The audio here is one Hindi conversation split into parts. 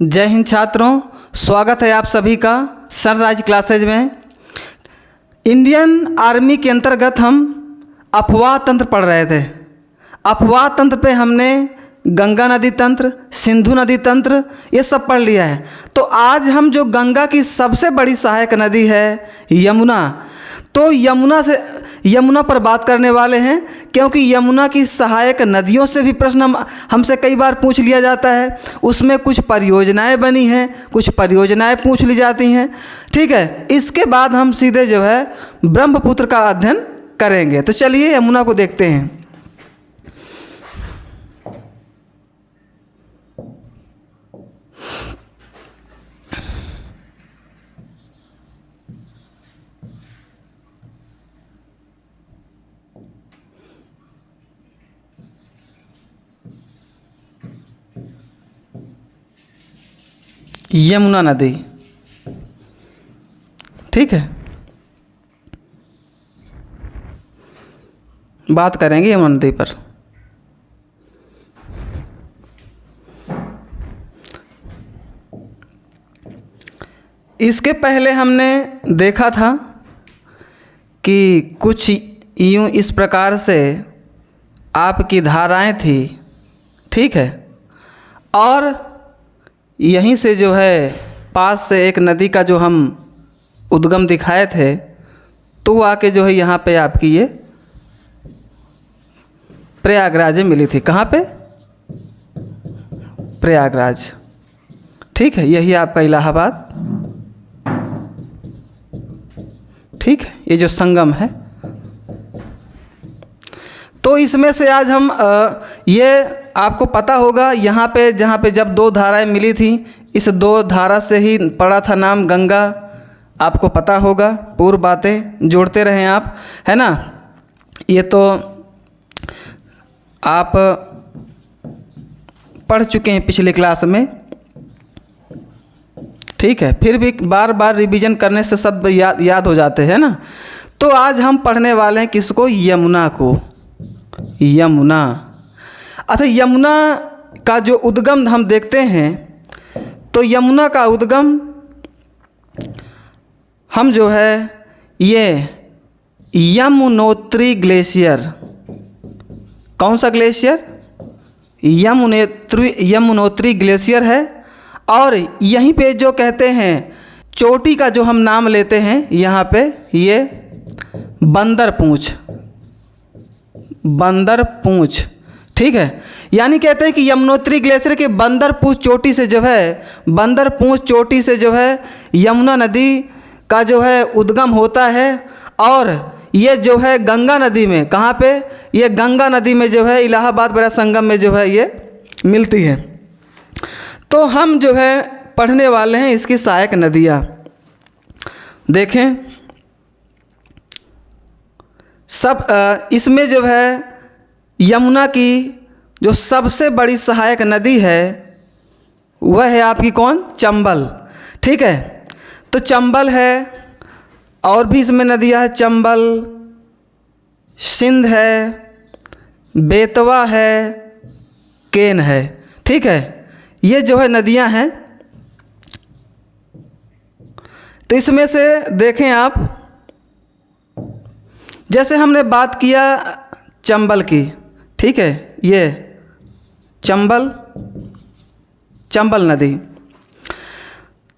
जय हिंद छात्रों, स्वागत है आप सभी का सनराइज क्लासेज में। इंडियन आर्मी के अंतर्गत हम अफवाह तंत्र पढ़ रहे थे। अफवाह तंत्र पे हमने गंगा नदी तंत्र, सिंधु नदी तंत्र ये सब पढ़ लिया है। तो आज हम जो गंगा की सबसे बड़ी सहायक नदी है यमुना, तो यमुना पर बात करने वाले हैं, क्योंकि यमुना की सहायक नदियों से भी प्रश्न हमसे कई बार पूछ लिया जाता है। उसमें कुछ परियोजनाएं बनी हैं, कुछ परियोजनाएं पूछ ली जाती हैं। ठीक है, इसके बाद हम सीधे जो है ब्रह्मपुत्र का अध्ययन करेंगे। तो चलिए यमुना को देखते हैं। यमुना नदी, ठीक है, बात करेंगे यमुना नदी पर। इसके पहले हमने देखा था कि कुछ यूँ इस प्रकार से आपकी धाराएं थी, ठीक है, और यहीं से जो है पास से एक नदी का जो हम उद्गम दिखाए थे, तो वो आके जो है यहाँ पे आपकी ये प्रयागराज में मिली थी। कहाँ पे? प्रयागराज, ठीक है, यही आपका इलाहाबाद, ठीक है, ये जो संगम है। तो इसमें से आज हम ये आपको पता होगा, यहाँ पे जहाँ पे जब दो धाराएं मिली थी, इस दो धारा से ही पड़ा था नाम गंगा। आपको पता होगा, पूर्व बातें जोड़ते रहें आप, है ना। ये तो आप पढ़ चुके हैं पिछले क्लास में, ठीक है, फिर भी बार बार रिवीजन करने से सब याद हो जाते हैं ना। तो आज हम पढ़ने वाले हैं किसको? यमुना को। यमुना, अच्छा, यमुना का जो उद्गम हम देखते हैं, तो यमुना का उद्गम हम जो है ये यमुनोत्री ग्लेशियर, कौन सा ग्लेशियर? यमुनोत्री ग्लेशियर है। और यहीं पे जो कहते हैं चोटी का जो हम नाम लेते हैं यहाँ पे, ये बंदर पूंछ, ठीक है, यानी कहते हैं कि यमुनोत्री ग्लेशियर के बंदर पूंछ चोटी से जो है, बंदर पूंछ चोटी से जो है यमुना नदी का जो है उद्गम होता है। और ये जो है गंगा नदी में, कहाँ पे? ये गंगा नदी में जो है इलाहाबाद बड़ा संगम में जो है ये मिलती है। तो हम जो है पढ़ने वाले हैं इसकी सहायक नदियाँ। देखें सब, इसमें जो है यमुना की जो सबसे बड़ी सहायक नदी है वह है आपकी कौन? चंबल, ठीक है। तो चंबल है, और भी इसमें नदियाँ हैं, चंबल, सिंध है, बेतवा है, केन है, ठीक है, ये जो है नदियाँ हैं। तो इसमें से देखें आप, जैसे हमने बात किया चंबल की, ठीक है, ये चंबल नदी,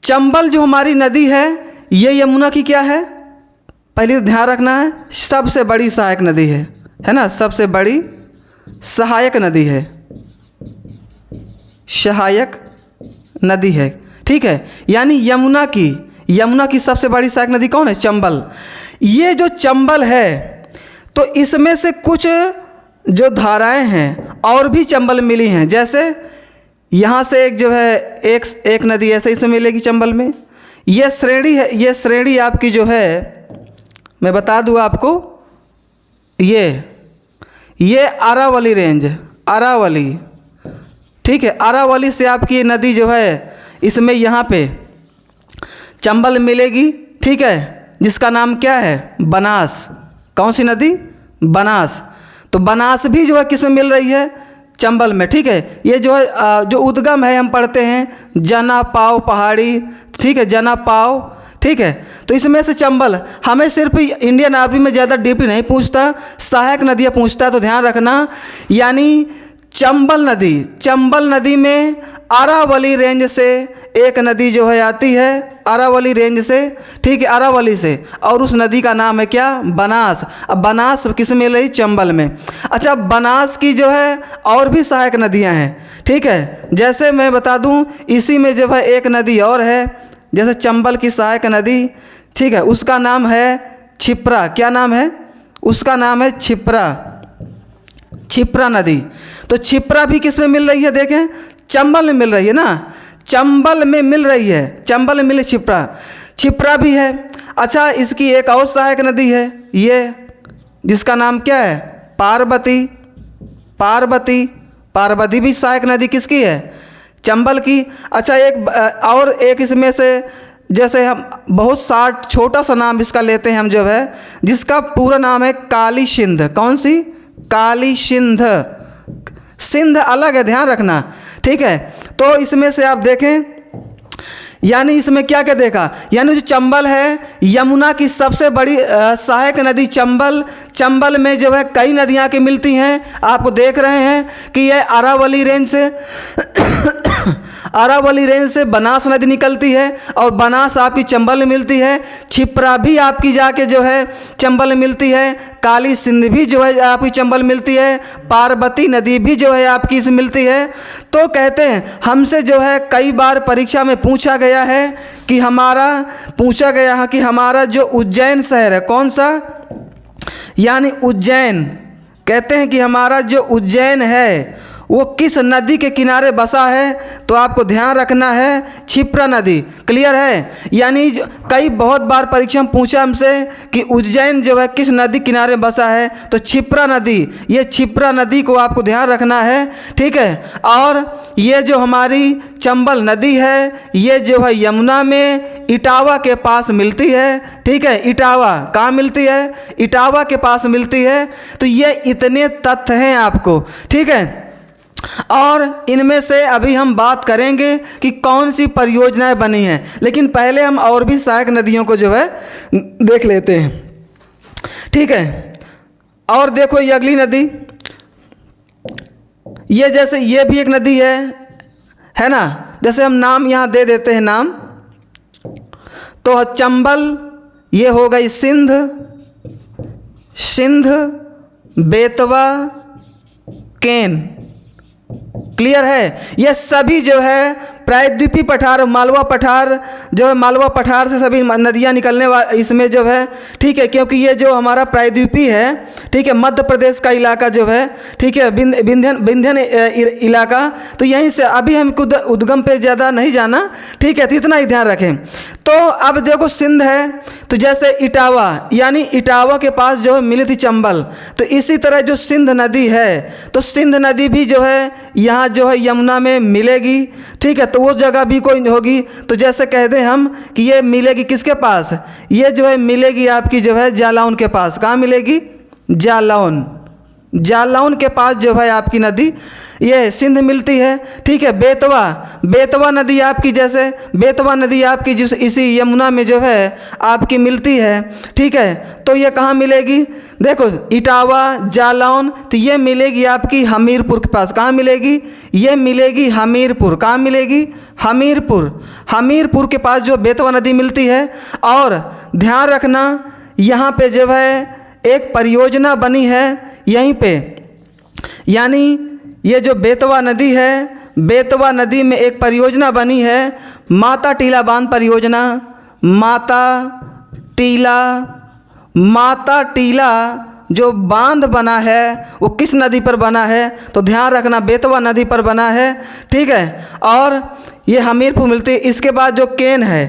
चंबल जो हमारी नदी है ये यमुना की क्या है? पहले ध्यान रखना है, सबसे बड़ी सहायक नदी है ना, सबसे बड़ी सहायक नदी है, सहायक नदी है, ठीक है। यानी यमुना की सबसे बड़ी सहायक नदी कौन है? चंबल। ये जो चंबल है, तो इसमें से कुछ जो धाराएं हैं और भी चंबल मिली हैं। जैसे यहाँ से एक जो है एक नदी ऐसे इसमें मिलेगी चंबल में। ये श्रेणी है, ये श्रेणी आपकी जो है, मैं बता दूँ आपको, ये अरावली रेंज, अरावली, ठीक है, अरावली से आपकी ये नदी जो है, इसमें यहाँ पे चंबल मिलेगी, ठीक है, जिसका नाम क्या है? बनास। कौन सी नदी? बनास। तो बनास भी जो है किस में मिल रही है? चंबल में, ठीक है। ये जो है जो उद्गम है हम पढ़ते हैं जना पाव पहाड़ी, ठीक है, जना पाव, ठीक है। तो इसमें से चंबल हमें सिर्फ इंडियन आर्मी में ज़्यादा डीपली नहीं पूछता, सहायक नदियाँ पूछता है, तो ध्यान रखना। यानी चंबल नदी में अरावली रेंज से एक नदी जो है आती है, अरावली रेंज से, ठीक है, अरावली से, और उस नदी का नाम है क्या? बनास। अब बनास किस में मिल रही? चंबल में। अच्छा, बनास की जो है और भी सहायक नदियां हैं, ठीक है। जैसे मैं बता दूं, इसी में जो है एक नदी और है, जैसे चंबल की सहायक नदी, ठीक है, उसका नाम है छिप्रा। क्या नाम है? उसका नाम है छिप्रा नदी। तो छिप्रा भी किस में मिल रही है? देखें, चंबल में मिल रही है ना, चंबल में मिल रही है, चंबल में मिले छिप्रा भी है। अच्छा, इसकी एक और सहायक नदी है ये, जिसका नाम क्या है? पार्वती भी सहायक नदी किसकी है? चंबल की। अच्छा, एक इसमें से, जैसे हम बहुत छोटा सा नाम इसका लेते हैं हम जो है, जिसका पूरा नाम है काली सिंध। कौन सी? काली सिंध। सिंध अलग है, ध्यान रखना, ठीक है। तो इसमें से आप देखें, यानी इसमें क्या क्या देखा, यानी जो चंबल है, यमुना की सबसे बड़ी सहायक नदी चंबल में जो है कई नदियां की मिलती हैं। आपको देख रहे हैं कि ये अरावली रेंज से बनास नदी निकलती है, और बनास आपकी चंबल में मिलती है। छिप्रा भी आपकी जाके जो है चंबल में मिलती है। काली सिंध भी जो है आपकी चंबल मिलती है। पार्वती नदी भी जो है आपकी इसमें मिलती है। तो कहते हैं, हमसे जो है कई बार परीक्षा में पूछा गया है कि हमारा जो उज्जैन शहर है, कौन सा? यानी उज्जैन, कहते हैं कि हमारा जो उज्जैन है वो किस नदी के किनारे बसा है? तो आपको ध्यान रखना है छिप्रा नदी। क्लियर है? यानी कई बहुत बार परीक्षा में पूछा हमसे कि उज्जैन जो है किस नदी किनारे बसा है, तो छिप्रा नदी, ये छिप्रा नदी को आपको ध्यान रखना है, ठीक है। और ये जो हमारी चंबल नदी है, ये जो है यमुना में इटावा के पास मिलती है, ठीक है। इटावा कहाँ मिलती है? इटावा के पास मिलती है। तो ये इतने तथ्य हैं आपको, ठीक है। और इनमें से अभी हम बात करेंगे कि कौन सी परियोजनाएं बनी हैं, लेकिन पहले हम और भी सहायक नदियों को जो है देख लेते हैं, ठीक है। और देखो, ये अगली नदी, ये जैसे ये भी एक नदी है ना। जैसे हम नाम यहाँ दे देते हैं नाम, तो चंबल, ये हो गई सिंध, बेतवा, केन। क्लियर है? ये सभी जो है प्रायद्वीपीय पठार, मालवा पठार जो है, मालवा पठार से सभी नदियाँ निकलने वाली इसमें जो है, ठीक है। क्योंकि ये जो हमारा प्रायद्वीपीय है, ठीक है, मध्य प्रदेश का इलाका जो है, ठीक है, विंध्यन इलाका, तो यहीं से अभी हम उद्गम पे ज़्यादा नहीं जाना, ठीक है, तो इतना ही ध्यान रखें। तो अब देखो, सिंध है, तो जैसे इटावा, यानी इटावा के पास जो है मिली थी चंबल, तो इसी तरह जो सिंध नदी है, तो सिंध नदी भी जो है यहाँ जो है यमुना में मिलेगी, ठीक है। तो वो जगह भी कोई होगी, तो जैसे कह दें हम कि ये मिलेगी किसके पास? ये जो है मिलेगी आपकी जो है जालौन के पास। कहाँ मिलेगी? जालौन के पास जो है आपकी नदी ये सिंध मिलती है, ठीक है। बेतवा नदी आपकी, जैसे बेतवा नदी आपकी जिस इसी यमुना में जो है आपकी मिलती है, ठीक है। तो ये कहाँ मिलेगी? देखो, इटावा, जालौन, तो ये मिलेगी आपकी हमीरपुर के पास। कहाँ मिलेगी? ये मिलेगी हमीरपुर। कहाँ मिलेगी? हमीरपुर के पास जो बेतवा नदी मिलती है। और ध्यान रखना, यहाँ पे जो है एक परियोजना बनी है यहीं पे, यानी ये जो बेतवा नदी है, बेतवा नदी में एक परियोजना बनी है, माता टीला बांध परियोजना। माता टीला जो बांध बना है वो किस नदी पर बना है? तो ध्यान रखना, बेतवा नदी पर बना है, ठीक है। और ये हमीरपुर मिलती है। इसके बाद जो केन है,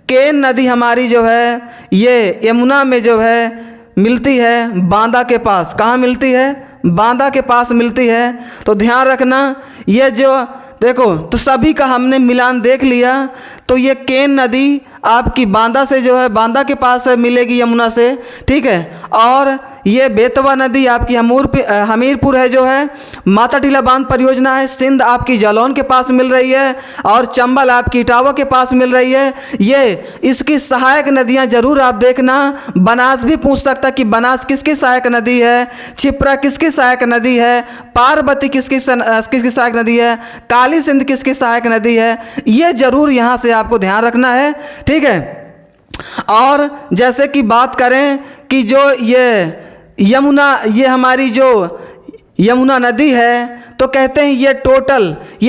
केन नदी हमारी जो है ये यमुना में जो है मिलती है बांदा के पास। कहाँ मिलती है? बांदा के पास मिलती है। तो ध्यान रखना, ये जो देखो, तो सभी का हमने मिलान देख लिया। तो ये केन नदी आपकी बांदा से जो है, बांदा के पास मिलेगी यमुना से, ठीक है। और ये बेतवा नदी आपकी हमीरपुर है जो है, माता टीला बांध परियोजना है, सिंध आपकी जालौन के पास मिल रही है, और चंबल आपकी इटावा के पास मिल रही है। ये इसकी सहायक नदियाँ जरूर आप देखना। बनास भी पूछ सकता कि बनास किसकी सहायक नदी है, क्षिप्रा किसकी सहायक नदी है, पार्वती किसकी सहायक नदी है, काली सिंध किसकी सहायक नदी है, ये जरूर यहाँ से आपको ध्यान रखना है, ठीक है। और जैसे कि बात करें कि जो ये यमुना, ये हमारी जो यमुना नदी है, तो कहते हैं ये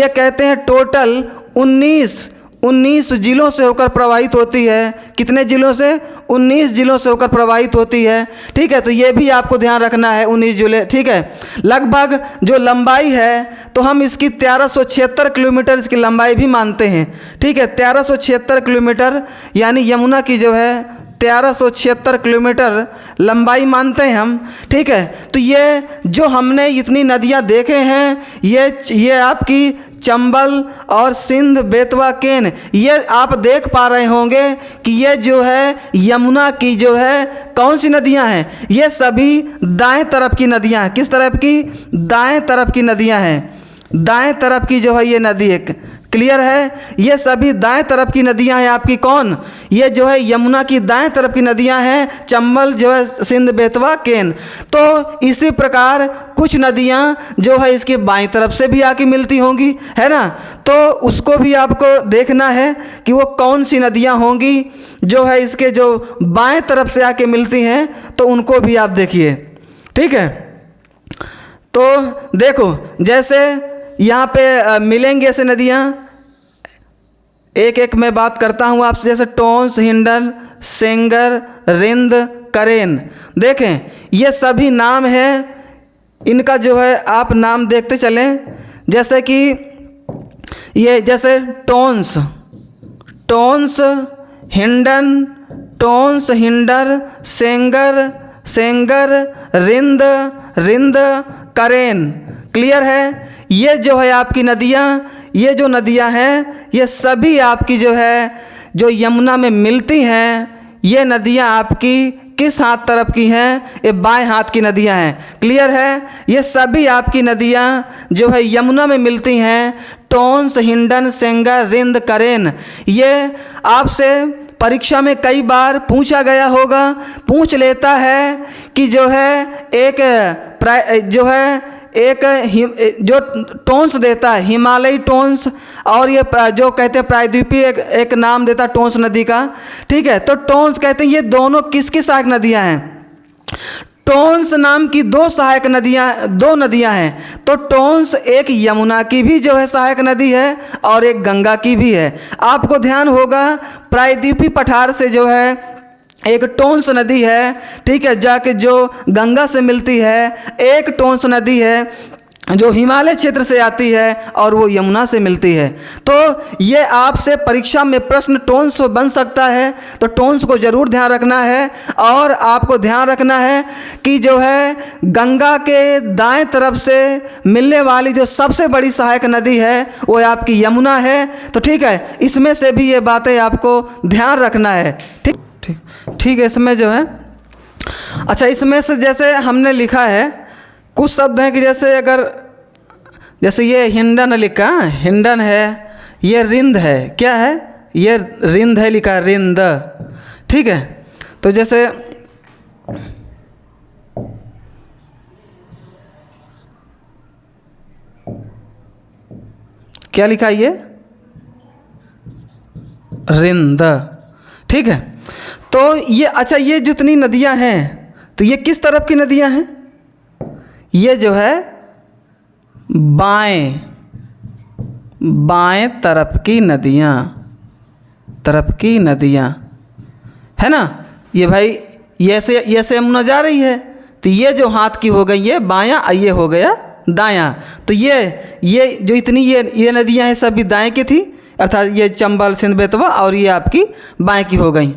कहते हैं टोटल 19 जिलों से होकर प्रवाहित होती है। कितने जिलों से? 19 जिलों से होकर प्रवाहित होती है, ठीक है। तो ये भी आपको ध्यान रखना है, 19 जिले, ठीक है। लगभग जो लंबाई है तो हम इसकी 1376 किलोमीटर इसकी लंबाई भी मानते हैं, ठीक है। 1376 किलोमीटर यानी यमुना की जो है 1376 किलोमीटर लंबाई मानते हैं हम, ठीक है। तो ये जो हमने इतनी नदियाँ देखे हैं, ये आपकी चंबल और सिंध, बेतवा, केन, ये आप देख पा रहे होंगे कि ये जो है यमुना की जो है कौन सी नदियां हैं, ये सभी दाएं तरफ की नदियां हैं। किस तरफ की? दाएं तरफ की नदियां हैं। दाएं तरफ की जो है ये नदी है, क्लियर है। ये सभी दाएं तरफ की नदियां हैं आपकी। कौन? ये जो है यमुना की दाएं तरफ की नदियां हैं, चंबल जो है, सिंध, बेतवा, केन। तो इसी प्रकार कुछ नदियां जो है इसके बाईं तरफ से भी आके मिलती होंगी, है ना। तो उसको भी आपको देखना है कि वो कौन सी नदियां होंगी जो है इसके जो बाएं तरफ से आके मिलती हैं, तो उनको भी आप देखिए, ठीक है। तो देखो, जैसे यहाँ पे मिलेंगे ऐसे नदियाँ, एक एक मैं बात करता हूँ आपसे, जैसे टोंस, हिंडन, सेंगर, रिंद, करेन। देखें, ये सभी नाम हैं, इनका जो है आप नाम देखते चलें। जैसे कि ये जैसे टोंस, हिंडन, टोंस, हिंडर, सेंगर, रिंद, करेन, क्लियर है। ये जो है आपकी नदियाँ, ये जो नदियाँ हैं, ये सभी आपकी जो है जो यमुना में मिलती हैं, ये नदियाँ आपकी किस हाथ तरफ की हैं? ये बाएं हाथ की नदियाँ हैं, क्लियर है। ये सभी आपकी नदियाँ जो है यमुना में मिलती हैं, टोंस, हिंडन, सेंगर, रिंद, करेन। ये आपसे परीक्षा में कई बार पूछा गया होगा, पूछ लेता है कि जो है एक जो टोंस देता है, हिमालयी टोंस, और ये जो कहते हैं प्रायद्वीपीय एक नाम देता है टोंस नदी का, ठीक है। तो टोंस कहते हैं ये दोनों किसकी सहायक नदियां हैं? टोंस नाम की दो नदियां हैं। तो टोंस एक यमुना की भी जो है सहायक नदी है और एक गंगा की भी है। आपको ध्यान होगा प्रायद्वीपीय पठार से जो है एक टोंस नदी है, ठीक है, जाके जो गंगा से मिलती है। एक टोंस नदी है जो हिमालय क्षेत्र से आती है और वो यमुना से मिलती है। तो ये आपसे परीक्षा में प्रश्न टोंस बन सकता है, तो टोंस को ज़रूर ध्यान रखना है। और आपको ध्यान रखना है कि जो है गंगा के दाएं तरफ से मिलने वाली जो सबसे बड़ी सहायक नदी है वो आपकी यमुना है। तो ठीक है, इसमें से भी ये बातें आपको ध्यान रखना है, ठीक है। इसमें जो है, अच्छा, इसमें से जैसे हमने लिखा है कुछ शब्द हैं कि जैसे ये हिंडन लिखा, हिंडन है, ये रिंद है, क्या है? ये रिंद है लिखा, रिंद, ठीक है। तो जैसे क्या लिखा ये? रिंद, ठीक है। तो ये, अच्छा, ये जितनी नदियां हैं तो ये किस तरफ की नदियां हैं? ये जो है बाएं तरफ की नदियां है ना। ये भाई ये से यमुना जा रही है, तो ये जो हाथ की हो गई ये बायां, ये हो गया दायां। तो ये जो इतनी ये नदियां हैं सभी दाएं की थी, अर्थात ये चंबल, सिंध, बेतवा, और ये आपकी बाएं की हो गई,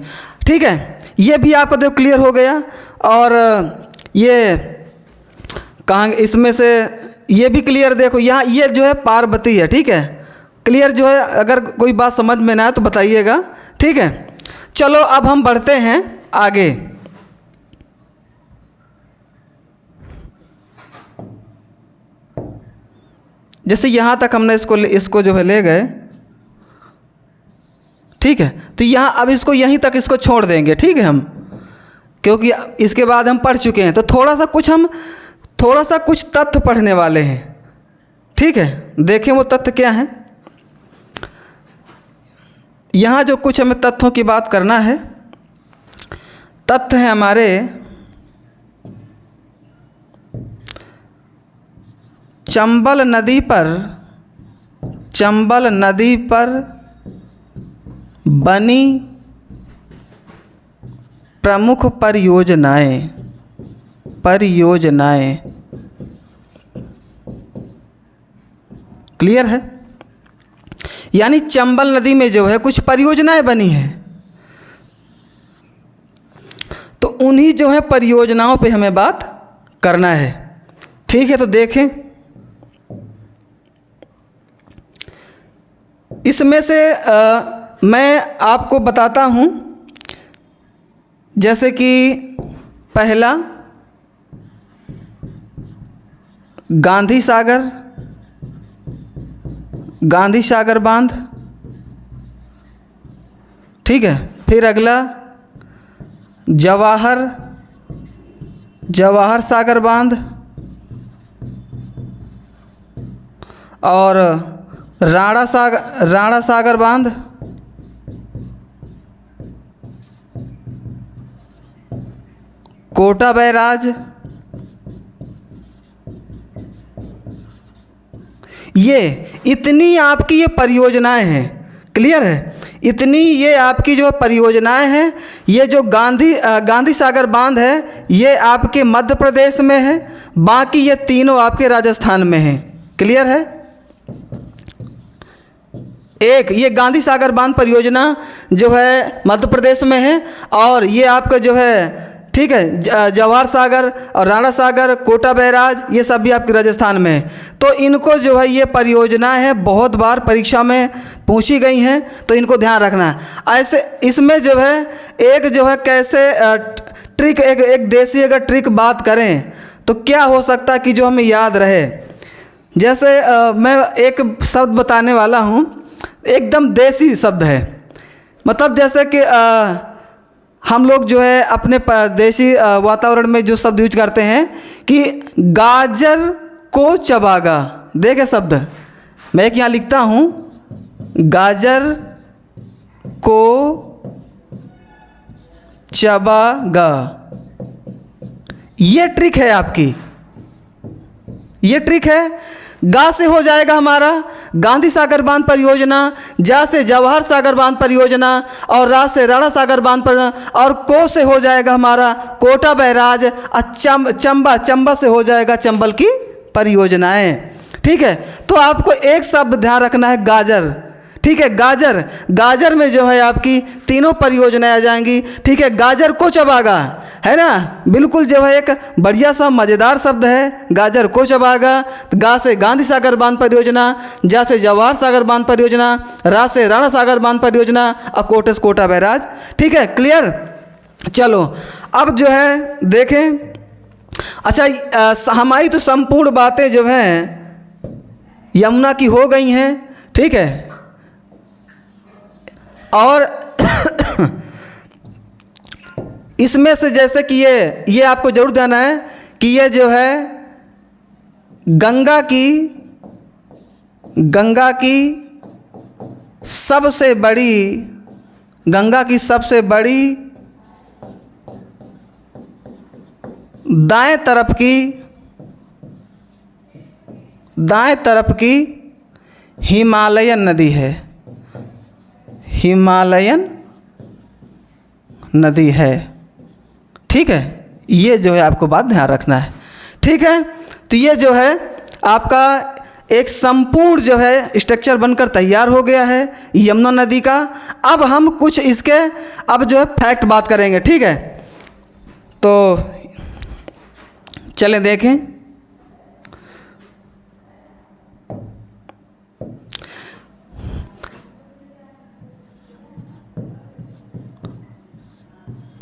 ठीक है। ये भी आपको देखो क्लियर हो गया। और ये कहाँ, इसमें से ये भी क्लियर, देखो यहाँ ये जो है पार्वती है, ठीक है, क्लियर जो है। अगर कोई बात समझ में ना आए तो बताइएगा, ठीक है। चलो अब हम बढ़ते हैं आगे। जैसे यहाँ तक हमने इसको जो है ले गए, ठीक है। तो यहाँ अब इसको यहीं तक इसको छोड़ देंगे, ठीक है हम, क्योंकि इसके बाद हम पढ़ चुके हैं। तो थोड़ा सा कुछ तथ्य पढ़ने वाले हैं, ठीक है। देखें वो तथ्य क्या है। यहाँ जो कुछ हमें तथ्यों की बात करना है, तथ्य हैं हमारे चंबल नदी पर बनी प्रमुख परियोजनाएं। क्लियर है? यानी चंबल नदी में जो है कुछ परियोजनाएं बनी हैं, तो उन्हीं जो है परियोजनाओं पे हमें बात करना है, ठीक है। तो देखें, इसमें से मैं आपको बताता हूँ, जैसे कि पहला गांधी सागर बांध, ठीक है। फिर अगला जवाहर सागर बांध और राणा सागर बांध, कोटा बैराज, ये इतनी आपकी ये परियोजनाएं हैं। क्लियर है? इतनी ये आपकी जो परियोजनाएं हैं, ये जो गांधी सागर बांध है ये आपके मध्य प्रदेश में है, बाकी ये तीनों आपके राजस्थान में हैं। क्लियर है? एक ये गांधी सागर बांध परियोजना जो है मध्य प्रदेश में है, और ये आपका जो है, ठीक है, जवाहर सागर और राणा सागर, कोटा बैराज, ये सब भी आपके राजस्थान में है। तो इनको जो है ये परियोजनाएं हैं, बहुत बार परीक्षा में पूछी गई हैं, तो इनको ध्यान रखना है। ऐसे इसमें जो है एक जो है कैसे ट्रिक, एक देसी अगर ट्रिक बात करें तो क्या हो सकता है कि जो हमें याद रहे। जैसे मैं एक शब्द बताने वाला हूँ, एकदम देसी शब्द है, मतलब जैसे कि हम लोग जो है अपने देशी वातावरण में जो शब्द यूज करते हैं कि गाजर को चबागा। देखे शब्द, मैं एक यहाँ लिखता हूँ, गाजर को चबागा। ये ट्रिक है आपकी, ये ट्रिक है। गा से हो जाएगा हमारा गांधी सागर बांध परियोजना, जा से जवाहर सागर बांध परियोजना, और रा से राणा सागर बांध परियोजना, और को से हो जाएगा हमारा कोटा बैराज, और चंबा से हो जाएगा चंबल की परियोजनाएं। ठीक है, तो आपको एक शब्द ध्यान रखना है, गाजर। ठीक है, गाजर में जो है आपकी तीनों परियोजनाएं आ जाएंगी। ठीक है, गाजर को चबागा, है ना, बिल्कुल जो है एक बढ़िया सा मज़ेदार शब्द है, गाजर को चबागा। गा से गांधी सागर बांध परियोजना, जा से जवाहर सागर बांध परियोजना, रा से राणा सागर बांध परियोजना, और कोटे से कोटा बैराज। ठीक है, क्लियर। चलो अब जो है देखें, अच्छा हमारी तो संपूर्ण बातें जो हैं यमुना की हो गई हैं। ठीक है, और इसमें से जैसे कि ये आपको जरूर ध्यान है कि ये जो है गंगा की सबसे बड़ी दाएं तरफ की हिमालयन नदी है, हिमालयन नदी है। ठीक है, ये जो है आपको बात ध्यान रखना है। ठीक है, तो ये जो है आपका एक संपूर्ण जो है स्ट्रक्चर बनकर तैयार हो गया है यमुना नदी का। अब हम कुछ इसके अब जो है फैक्ट बात करेंगे। ठीक है, तो चलें देखें।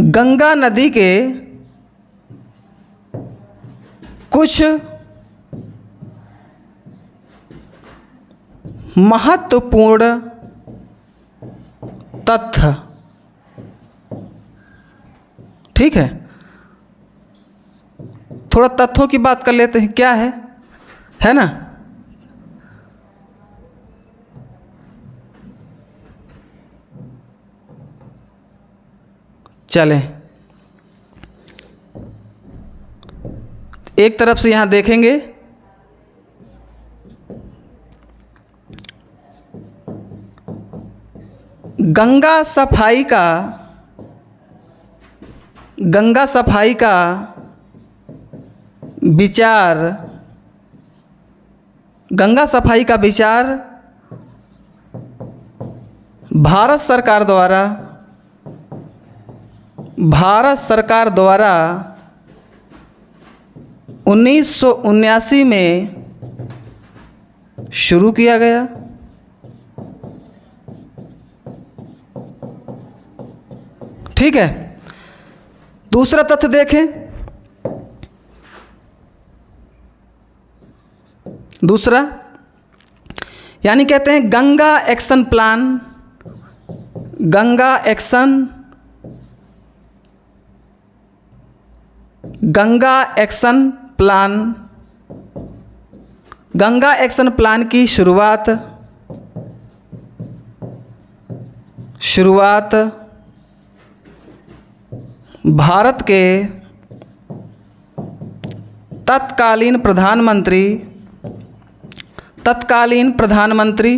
गंगा नदी के कुछ महत्वपूर्ण तथ्य। ठीक है, थोड़ा तथ्यों की बात कर लेते हैं, क्या है ना। चलें, एक तरफ से यहां देखेंगे, गंगा सफाई का विचार, गंगा सफाई का विचार भारत सरकार द्वारा 1979 में शुरू किया गया। ठीक है, दूसरा तथ्य देखें। दूसरा यानी कहते हैं गंगा एक्शन प्लान की शुरुआत भारत के तत्कालीन प्रधानमंत्री